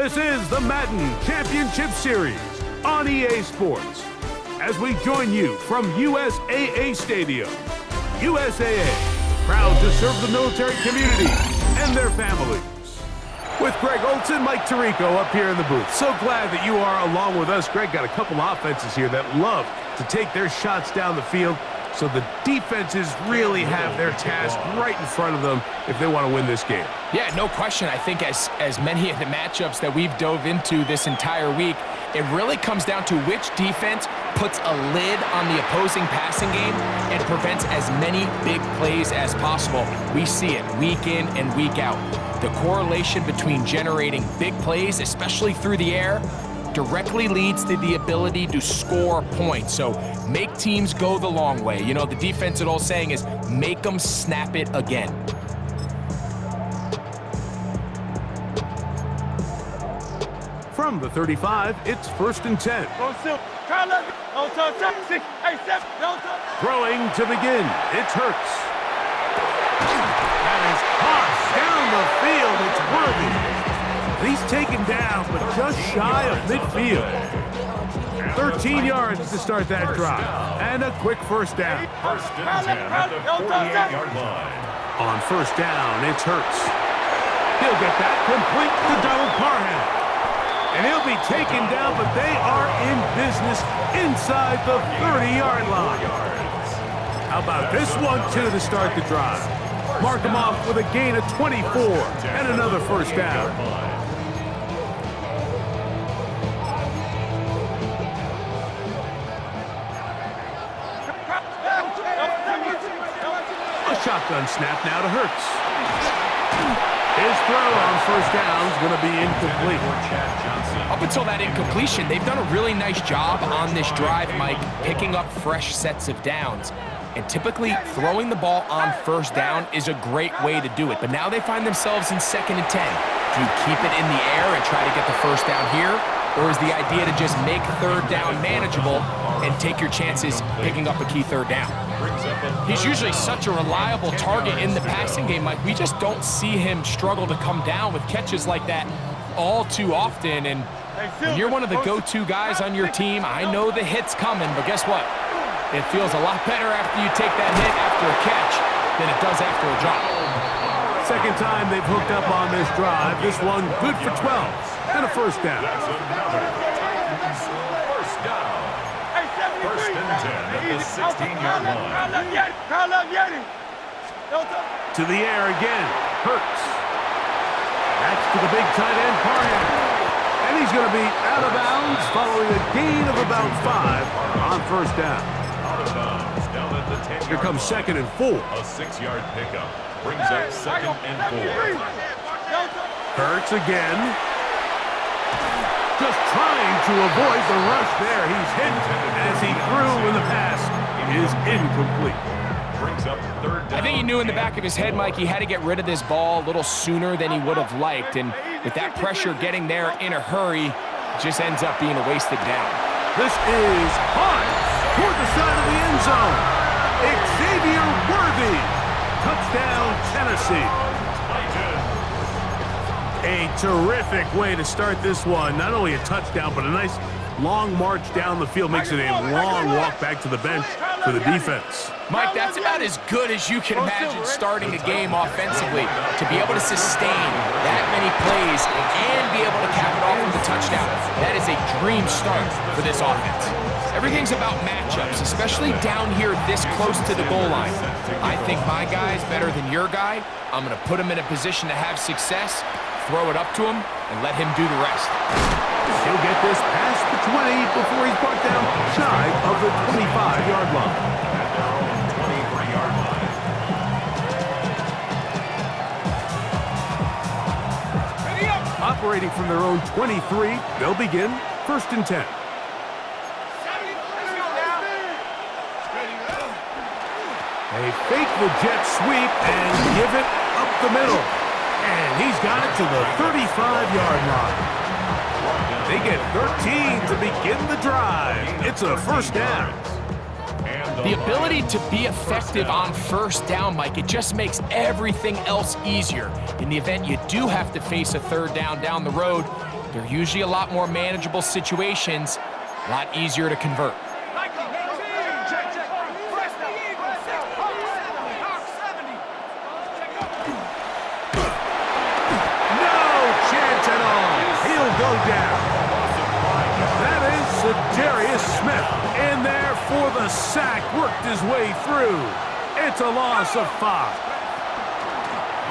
This is the Madden Championship Series on EA Sports. As we join you from USAA Stadium, USAA, proud to serve the military community and their families. With Greg Olson, Mike Tirico up here in the booth. So glad that you are along with us. Greg got a couple offenses here that love to take their shots down the field, so the defenses really have their task right in front of them if they want to win this game. Yeah, no question. I think as many of the matchups that we've dove into this entire week, it really comes down to which defense puts a lid on the opposing passing game and prevents as many big plays as possible. We see it week in and week out. The correlation between generating big plays, especially through the air, directly leads to the ability to score points. So make teams go the long way. You know, the defensive old saying is make them snap it again. From the 35, it's 1st and 10. Throwing to begin, it's Hurts. That is tossed down the field, it's Worthy. He's taken down, but just shy of midfield. 13 yards to start that drive, and a quick first down. 1st and 10 at the 48-yard line. On first down, it's Hurts. He'll get that complete to Donald Parham. And he'll be taken down, but they are in business inside the 30-yard line. How about this one, too, to start the drive? Mark him off with a gain of 24 and another first down. A shotgun snap now to Hurts. His throw on first down is going to be incomplete. Up until that incompletion, they've done a really nice job on this drive, Mike, picking up fresh sets of downs. And typically, throwing the ball on first down is a great way to do it. But now they find themselves in 2nd and 10. Do you keep it in the air and try to get the first down here? Or is the idea to just make third down manageable and take your chances picking up a key third down? He's usually such a reliable target in the passing game, Mike. We just don't see him struggle to come down with catches like that all too often. And when you're one of the go-to guys on your team, I know the hit's coming, but guess what? It feels a lot better after you take that hit after a catch than it does after a drop. Second time they've hooked up on this drive. This one good for 12 and a first down. First and 10 at the 16-yard line. To the air again. Hurts. That's to the big tight end, Parham. And he's going to be out of bounds following a gain of about 5 on first down. Out of bounds down at the 10-yard line. Here comes 2nd and 4. A 6-yard pickup brings up 2nd and 4. Hurts again. Just trying to avoid the rush there. He's hit as he threw when the pass is incomplete. Brings up 3rd down. I think he knew in the back of his head, Mike, he had to get rid of this ball a little sooner than he would have liked. And with that pressure getting there in a hurry, it just ends up being a wasted down. This is high toward the side of the end zone. Xavier Worthy. Touchdown, Tennessee. A terrific way to start this one. Not only a touchdown, but a nice long march down the field. Makes it a long walk back to the bench for the defense. Mike, that's about as good as you can imagine starting a game offensively. To be able to sustain that many plays and be able to cap it off with a touchdown. That is a dream start for this offense. Everything's about matchups, especially down here this close to the goal line. I think my guy's better than your guy. I'm going to put him in a position to have success, throw it up to him, and let him do the rest. He'll get this past the 20 before he's brought down shy of the 25-yard line. At their own 23-yard line. Operating from their own 23, they'll begin 1st and 10. They fake the jet sweep and give it up the middle. And he's got it to the 35-yard line. They get 13 to begin the drive. It's a first down. The ability to be effective on first down, Mike, it just makes everything else easier. In the event you do have to face a third down the road, They're usually a lot more manageable situations, a lot easier to convert. Go down. That is Darius Smith in there for the sack. Worked his way through. It's a loss of 5.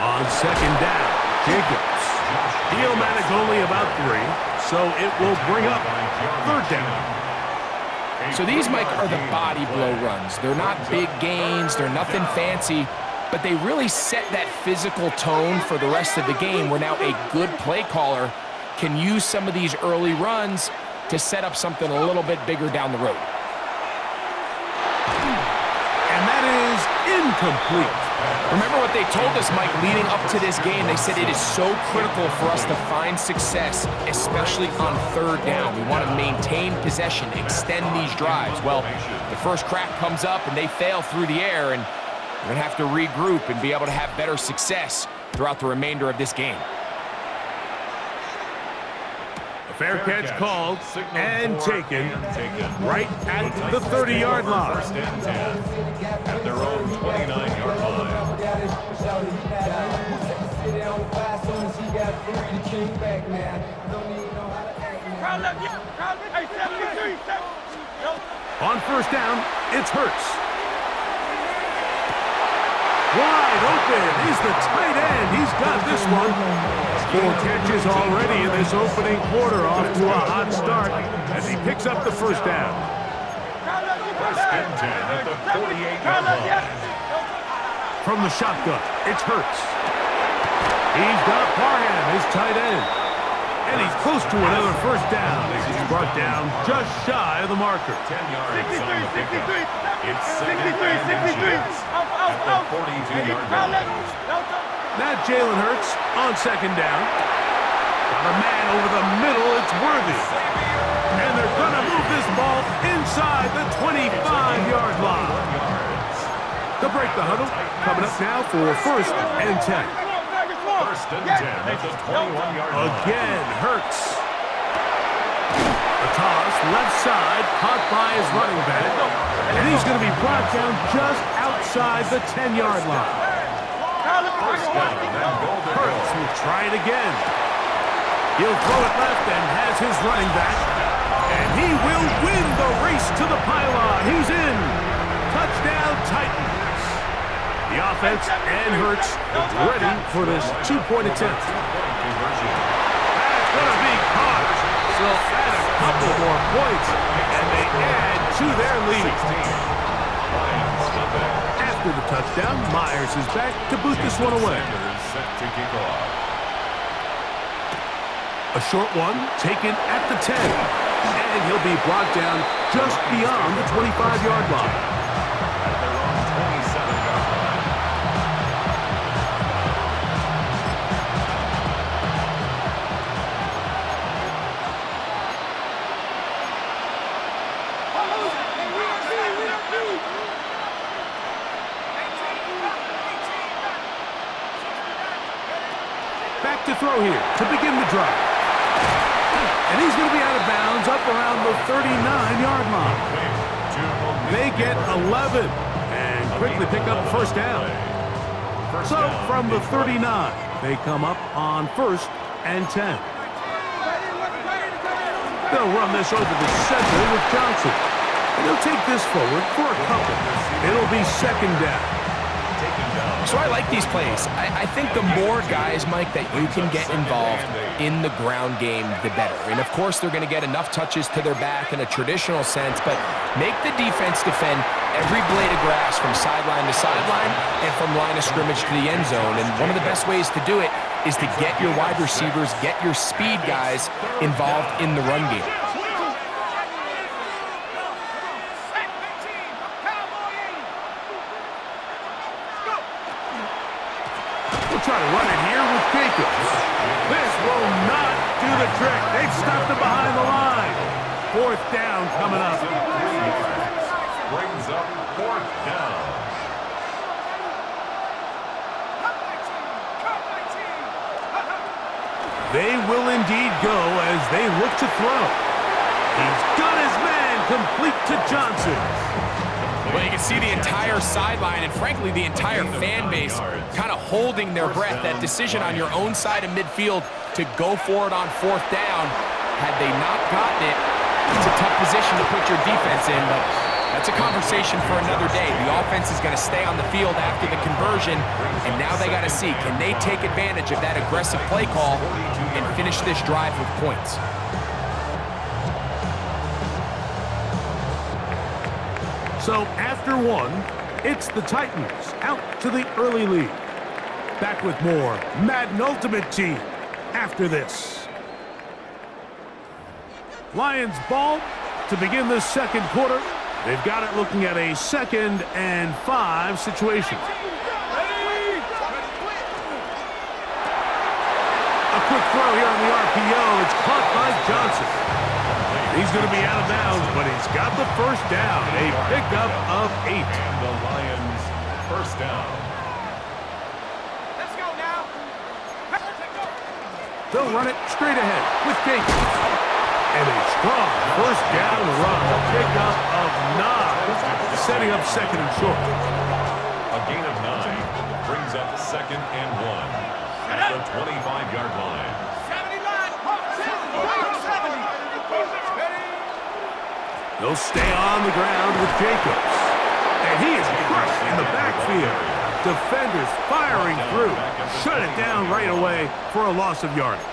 On second down, Jacobs. He'll manage only about 3, so it will bring up third down. So these, Mike, are the body blow runs. They're not big gains. They're nothing fancy, but they really set that physical tone for the rest of the game where now a good play caller can use some of these early runs to set up something a little bit bigger down the road. And that is incomplete. Remember what they told us, Mike, leading up to this game. They said it is so critical for us to find success, especially on third down. We want to maintain possession, extend these drives. Well, the first crack comes up and they fail through the air, and we're going to have to regroup and be able to have better success throughout the remainder of this game. Fair catch called and taken right at the 30-yard line. First and 10 at their own 29-yard line. On first down, it's Hurts. Wide open. He's the tight end. He's got this one. 4 catches already in this opening quarter, off to a hot start as he picks up the first down. First and 10 at the 48-yard line. From the shotgun, it's Hurts. He's got Parham, his tight end. And he's close to another first down as he's brought down just shy of the marker. 10 yards on the pickup. It's second and 10 at the 42-yard line. Now Jalen Hurts on second down. Got a man over the middle, it's Worthy. And they're going to move this ball inside the 25-yard line. They'll break the huddle. Coming up now for first and 10. First and 10 at the 21-yard line. Again, Hurts. A toss, left side, caught by his running back. And he's going to be brought down just outside the 10-yard line. Hurts will try it again. He'll throw it left and has his running back. And he will win the race to the pylon. He's in. Touchdown, Titans. The offense and Hurts is ready for this 2-point attempt. That's going to be caught. So add a couple more points, and they add to their lead. After the touchdown, Myers is back to boot this one away. A short one taken at the 10. And he'll be brought down just beyond the 25-yard line. At their own 27-yard line. Back to throw here to begin the drive. And he's going to be out of bounds up around the 39-yard line. They get 11 and quickly pick up first down. So from the 39, they come up on first and 10. They'll run this over the center with Johnson. And he'll take this forward for a couple. It'll be second down. So I like these plays. I think the more guys, Mike, that you can get involved in the ground game, the better. And, of course, they're going to get enough touches to their back in a traditional sense, but make the defense defend every blade of grass from sideline to sideline and from line of scrimmage to the end zone. And one of the best ways to do it is to get your wide receivers, get your speed guys involved in the run game. Try to run it here with Jacobs. This will not do the trick. They've stopped it behind the line. Fourth down coming up. Brings up fourth down. They will indeed go as they look to throw. He's got his man complete to Johnson. Well, you can see the entire sideline and, frankly, the entire fan base kind of holding their breath. That decision on your own side of midfield to go for it on 4th down, had they not gotten it, it's a tough position to put your defense in, but that's a conversation for another day. The offense is going to stay on the field after the conversion, and now they got to see, can they take advantage of that aggressive play call and finish this drive with points? So after one, it's the Titans out to the early lead. Back with more Madden Ultimate Team after this. Lions ball to begin the second quarter. They've got it looking at a 2nd and 5 situation. A quick throw here on the RPO. It's caught by Johnson. He's going to be out of bounds, but he's got the first down. A pickup of 8. And the Lions first down. Let's go now. They'll run it straight ahead with Jacobs. And a strong first down run. A pickup of 9. Setting up 2nd and short. A gain of 9 brings up 2nd and 1 at the 25-yard line. 70 line. 70. They'll stay on the ground with Jacobs. And he is crushed in the backfield. Defenders firing through. Shut it down right away for a loss of yardage.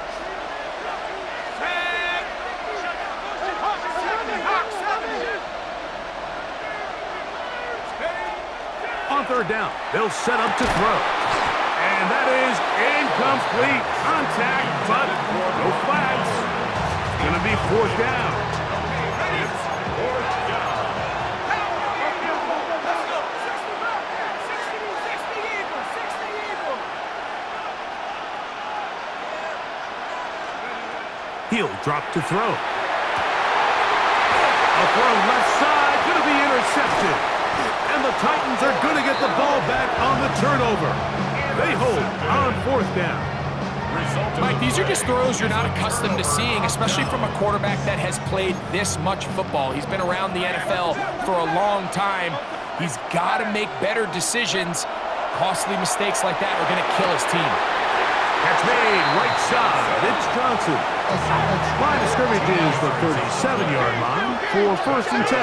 On 3rd down, they'll set up to throw. And that is incomplete. Contact, but no flags. It's going to be 4th down. He'll drop to throw. A throw left side, going to be intercepted. And the Titans are going to get the ball back on the turnover. They hold on 4th down. Mike, these are just throws you're not accustomed to seeing, especially from a quarterback that has played this much football. He's been around the NFL for a long time. He's got to make better decisions. Costly mistakes like that are going to kill his team. Catch made right side. It's Johnson. Line of scrimmage is the 37-yard line for 1st and 10.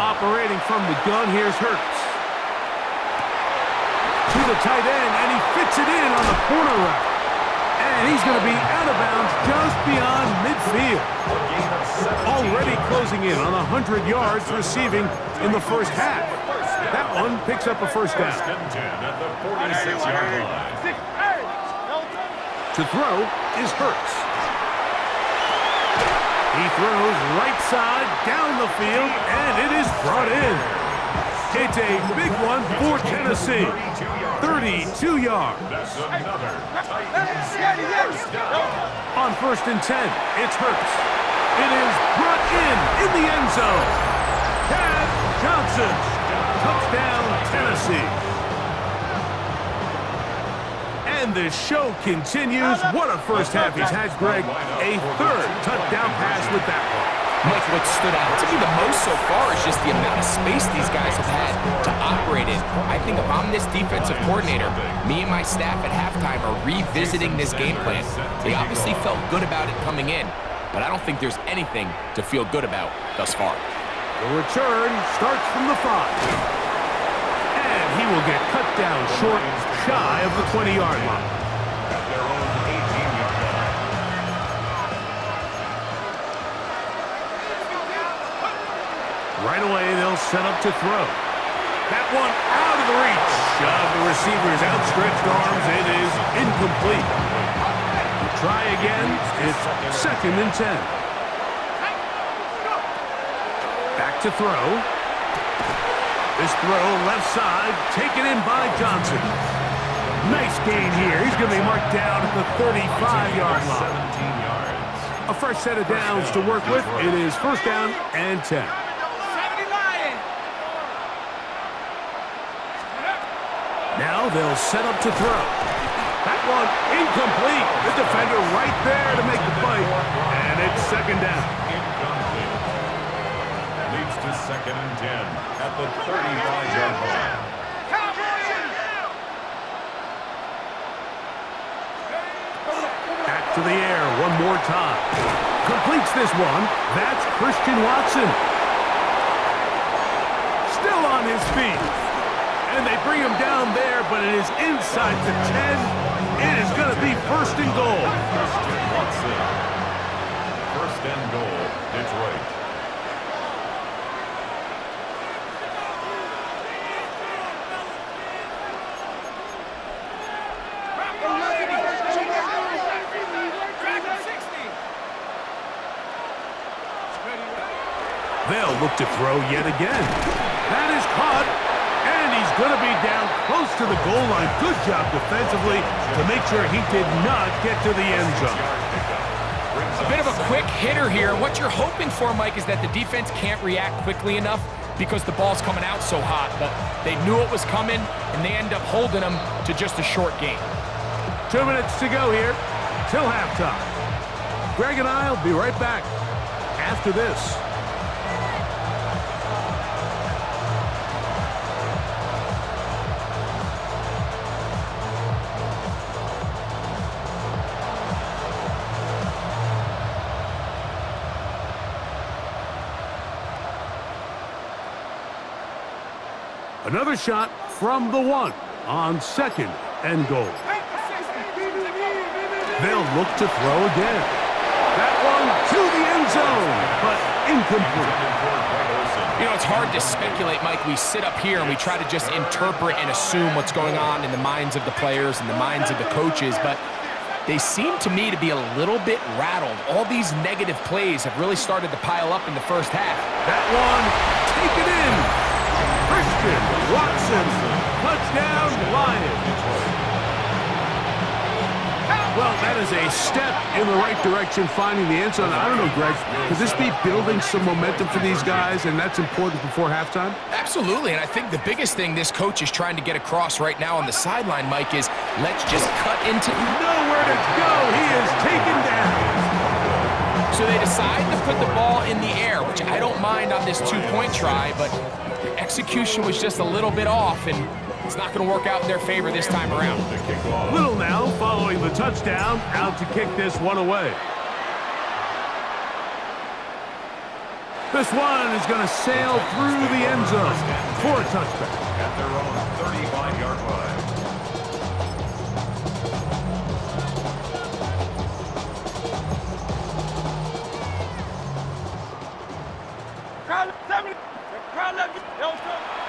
Operating from the gun, here's Hurts. To the tight end, and he fits it in on the corner route. And he's going to be out of bounds just beyond midfield. Already closing in on 100 yards receiving in the first half. That one picks up a first down. At the 46-yard line. To throw is Hurts. He throws right side down the field, and it is brought in. It's a big one for Tennessee. 32 yards. That's another Titans first down. On 1st and 10, it's Hurts. It is brought in the end zone. Chad Johnson. Touchdown, Tennessee. And the show continues. What a first half he's had, Greg. A 3rd touchdown pass with that one. Mike, what stood out to me the most so far is just the amount of space these guys have had to operate in. I think if I'm this defensive coordinator, me and my staff at halftime are revisiting this game plan. They obviously felt good about it coming in, but I don't think there's anything to feel good about thus far. The return starts from the 5. And he will get cut down short, shy of the 20-yard line. At their own 18-yard line. Right away, they'll set up to throw. That one out of the reach of the receiver's outstretched arms. It is incomplete. To try again, it's 2nd and 10. Back to throw. This throw left side, taken in by Johnson. Nice gain here. He's going to be marked down at the 35-yard line. 17 yards. A fresh set of downs to work with. It is 1st down and 10. Now they'll set up to throw. That one incomplete. The defender right there to make the fight. And it's second down. Incomplete. Leads to 2nd and 10 at the 35-yard line. Back to the air one more time. Completes this one. That's Christian Watson. Still on his feet. And they bring him down there, but it is inside the 10. It is going to be 1st and goal. Christian Watson. 1st and goal, Detroit. They'll look to throw yet again. That is caught, and he's going to be down close to the goal line. Good job defensively to make sure he did not get to the end zone. A bit of a quick hitter here. What you're hoping for, Mike, is that the defense can't react quickly enough because the ball's coming out so hot. But they knew it was coming, and they end up holding them to just a short game. 2 minutes to go here till halftime. Greg and I will be right back after this. Another shot from the 1 on 2nd and goal. They'll look to throw again. That one to the end zone, but incomplete. You know, it's hard to speculate, Mike. We sit up here and we try to just interpret and assume what's going on in the minds of the players and the minds of the coaches, but they seem to me to be a little bit rattled. All these negative plays have really started to pile up in the first half. That one, take it in. Christian Watson, touchdown Lions. Well, that is a step in the right direction, finding the end zone. I don't know, Greg, could this be building some momentum for these guys, and that's important before halftime? Absolutely, and I think the biggest thing this coach is trying to get across right now on the sideline, Mike, is let's just cut into... Nowhere to go. He is taken down. So they decide to put the ball in the air, which I don't mind on this two-point try, but the execution was just a little bit off, and it's not going to work out in their favor this time around. Little now, following the touchdown, out to kick this one away. This one is going to sail through the end zone for a touchback. At their own 35-yard line.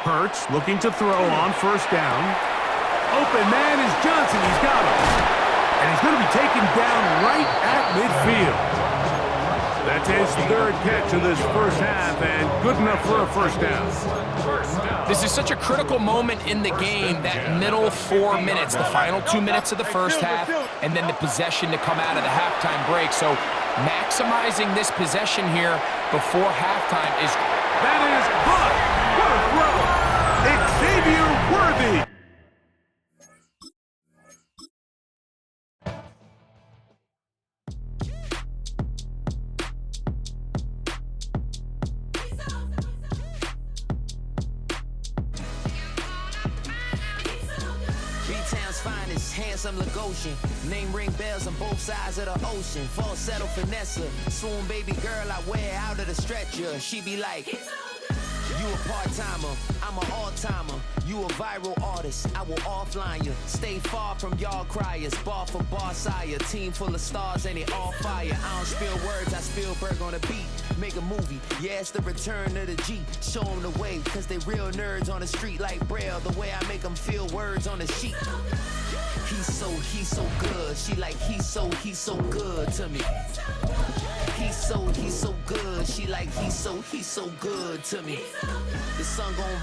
Hurts looking to throw on first down. Open man is Johnson. He's got him. And he's going to be taken down right at midfield. That's his third catch of this first half, and good enough for a first down. This is such a critical moment in the game, that middle 4 minutes, the final 2 minutes of the first half, and then the possession to come out of the halftime break. So maximizing this possession here before halftime is... That is good. What a throw. Xavier Worthy. Finest, handsome Lagosian. Name ring bells on both sides of the ocean. Falsetto finesse, swoon baby girl I wear out of the stretcher. She be like, you a part-timer, I'm an all-timer. You a viral artist, I will offline you. Stay far from y'all criers, bar for bar sire. Team full of stars and it all fire. I don't spill words, I Spielberg on a beat. Make a movie, yeah, it's the return of the G. Show them the way, cause they real nerds on the street like Braille. The way I make them feel words on the sheet. He's so good. She like, he's so good to me. He's so good. She like, he's so good to me. The sun gon'